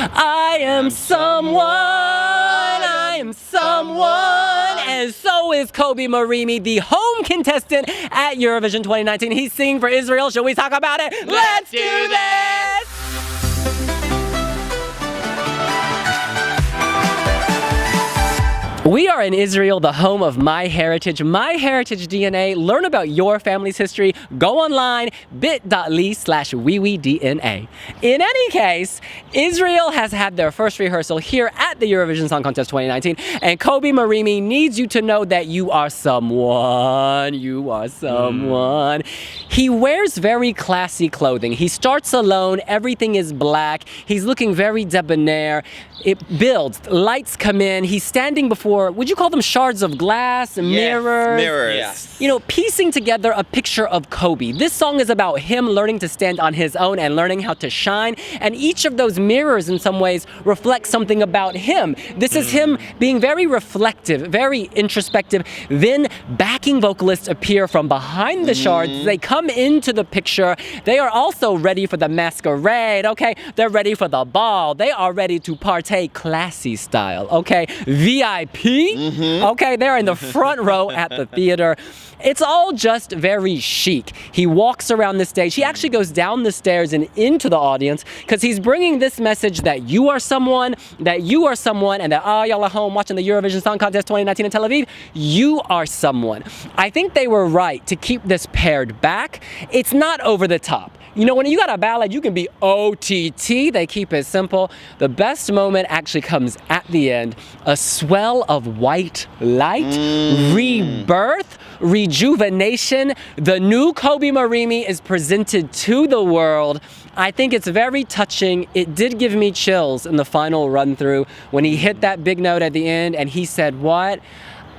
I am someone, I am someone. And so is Kobi Marimi, the home contestant at Eurovision 2019. He's singing for Israel. Shall we talk about it? Let's do this! We are in Israel, the home of My Heritage DNA. Learn about your family's history. Go online, bit.ly/wiwiDNA. In any case, Israel has had their first rehearsal here at the Eurovision Song Contest 2019, and Kobi Marimi needs you to know that you are someone. You are someone. He wears very classy clothing. He starts alone. Everything is black. He's looking very debonair. It builds. Lights come in. He's standing before, would you call them shards of glass, mirrors? Mirrors. Yes. You know, piecing together a picture of Kobi. This song is about him learning to stand on his own and learning how to shine. And each of those mirrors, in some ways, reflects something about him. This is him being very reflective, very introspective. Then backing vocalists appear from behind the shards. They come into the picture. They are also ready for the masquerade, okay? They're ready for the ball. They are ready to partake classy style, okay? VIP, okay? They're in the front row at the theater. It's all just very chic. He walks around the stage. He actually goes down the stairs and into the audience because he's bringing this message that you are someone, and that y'all are home watching the Eurovision Song Contest 2019 in Tel Aviv. You are someone. I think they were right to keep this pared back. It's not over the top. You know, when you got a ballad, you can be OTT. They keep it simple. The best moment actually comes at the end. A swell of white light, rebirth, rejuvenation. The new Kobi Marimi is presented to the world. I think it's very touching. It did give me chills in the final run through when he hit that big note at the end and he said, what?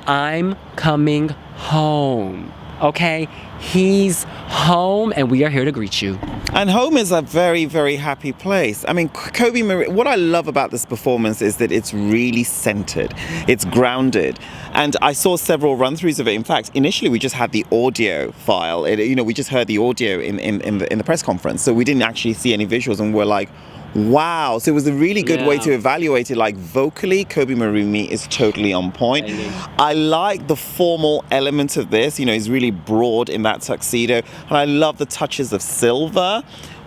I'm coming home. Okay? He's home and we are here to greet you. And home is a very, very happy place. I mean, Kobi Marimi, what I love about this performance is that it's really centered. It's grounded. And I saw several run-throughs of it. In fact, initially we just had the audio file. We just heard the audio in the press conference. So we didn't actually see any visuals and we're like, wow. So it was a really good way to evaluate it. Like vocally, Kobi Marimi is totally on point. I like the formal element of this. You know, he's really broad in that tuxedo. And I love the touches of silver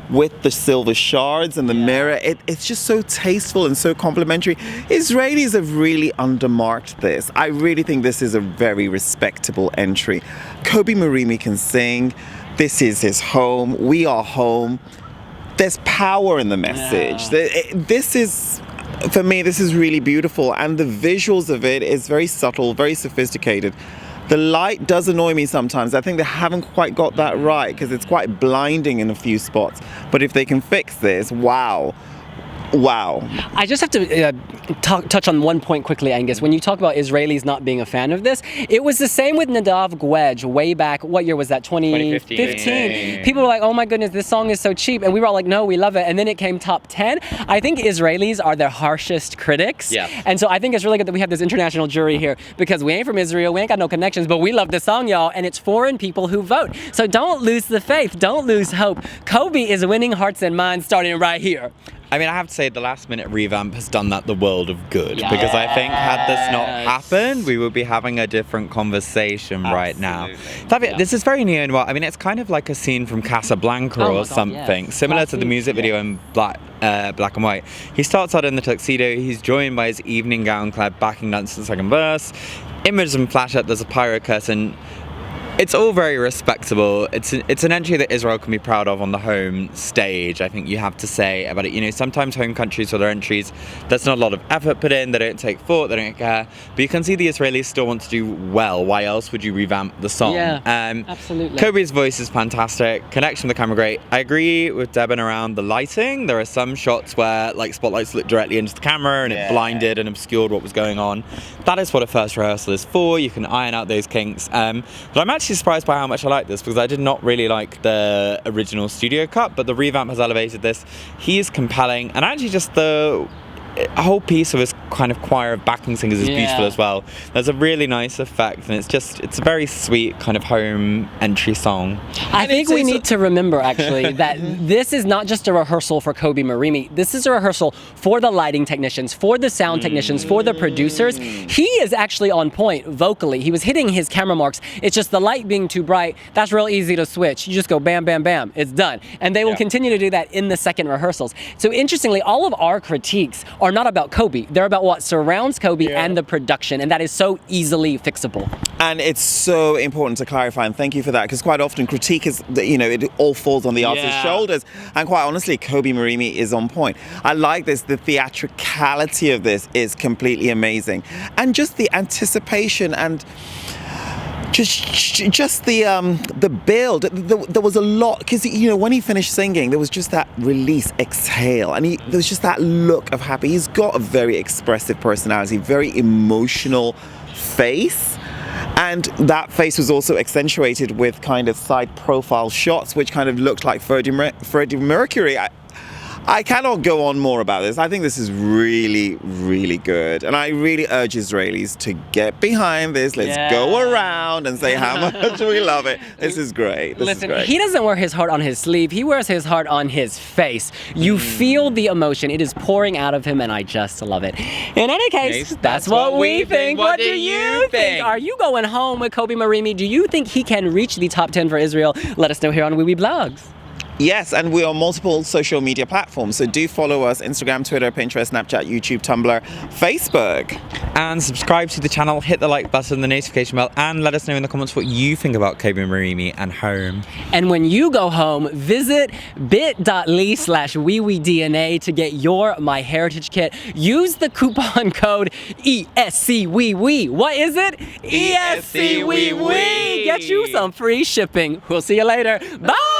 with the silver shards and the mirror. It's just so tasteful and so complimentary. Israelis have really undermarked this. I really think this is a very respectable entry. Kobi Marimi can sing. This is his home. We are home. There's power in the message. This is, for me, this is really beautiful. And the visuals of it is very subtle, very sophisticated. The light does annoy me sometimes. I think they haven't quite got that right because it's quite blinding in a few spots. But if they can fix this, wow. I just have to touch on one point quickly, Angus. When you talk about Israelis not being a fan of this, it was the same with Nadav Gwedge way back. What year was that? 2015. People were like, oh my goodness, this song is so cheap. And we were all like, no, we love it. And then it came top 10. I think Israelis are their harshest critics. Yeah. And so I think it's really good that we have this international jury here because we ain't from Israel. We ain't got no connections, but we love this song, y'all. And it's foreign people who vote. So don't lose the faith. Don't lose hope. Kobi is winning hearts and minds starting right here. I mean, I have to say the last minute revamp has done that the world of good because I think had this not happened, we would be having a different conversation right now. This is very new and well. I mean, it's kind of like a scene from Casablanca or something, similar to the music video in black and white. He starts out in the tuxedo. He's joined by his evening gown clad backing dancers in the second verse. Images and flash up. There's a pyro curtain. It's all very respectable. It's an entry that Israel can be proud of on the home stage, I think you have to say about it. You know, sometimes home countries for their entries, there's not a lot of effort put in, they don't take thought, they don't care. But you can see the Israelis still want to do well. Why else would you revamp the song? Yeah, absolutely. Kobi's voice is fantastic. Connection with the camera, great. I agree with Deben around the lighting. There are some shots where like spotlights look directly into the camera and it blinded and obscured what was going on. That is what a first rehearsal is for. You can iron out those kinks. But I'm actually surprised by how much I like this because I did not really like the original studio cut, but the revamp has elevated this. He is compelling, and actually just the whole piece of this kind of choir of backing singers is beautiful Yeah. as well. There's a really nice effect, and it's a very sweet kind of home entry song. I think we need to remember, actually, that this is not just a rehearsal for Kobi Marimi. This is a rehearsal for the lighting technicians, for the sound technicians, for the producers. He is actually on point vocally. He was hitting his camera marks. It's just the light being too bright. That's real easy to switch. You just go bam, bam, bam. It's done. And they will continue to do that in the second rehearsals. So interestingly, all of our critiques are not about Kobi. They're about what surrounds Kobi and the production. And that is so easily fixable. And it's so important to clarify, and thank you for that, because quite often critique is, it all falls on the artist's shoulders. And quite honestly, Kobi Marimi is on point. I like this. The theatricality of this is completely amazing. And just the anticipation and just the build. There was a lot, because when he finished singing, there was just that release, exhale, and there was just that look of happy. He's got a very expressive personality, very emotional face. And that face was also accentuated with kind of side profile shots, which kind of looked like Freddie Mercury. I cannot go on more about this. I think this is really, really good. And I really urge Israelis to get behind this. Let's go around and say how much we love it. This is great. Listen, he doesn't wear his heart on his sleeve. He wears his heart on his face. You feel the emotion. It is pouring out of him, and I just love it. In any case, that's what we think. What do you think? Are you going home with Kobi Marimi? Do you think he can reach the top 10 for Israel? Let us know here on wiwibloggs. Yes, and we're on multiple social media platforms, so do follow us: Instagram, Twitter, Pinterest, Snapchat, YouTube, Tumblr, Facebook. And subscribe to the channel, hit the like button, the notification bell, and let us know in the comments what you think about Kobi Marimi and home. And when you go home, visit bit.ly/wiwidna to get your MyHeritage kit. Use the coupon code ESCWeWe. What is it? ESCWeWe. Get you some free shipping. We'll see you later. Bye!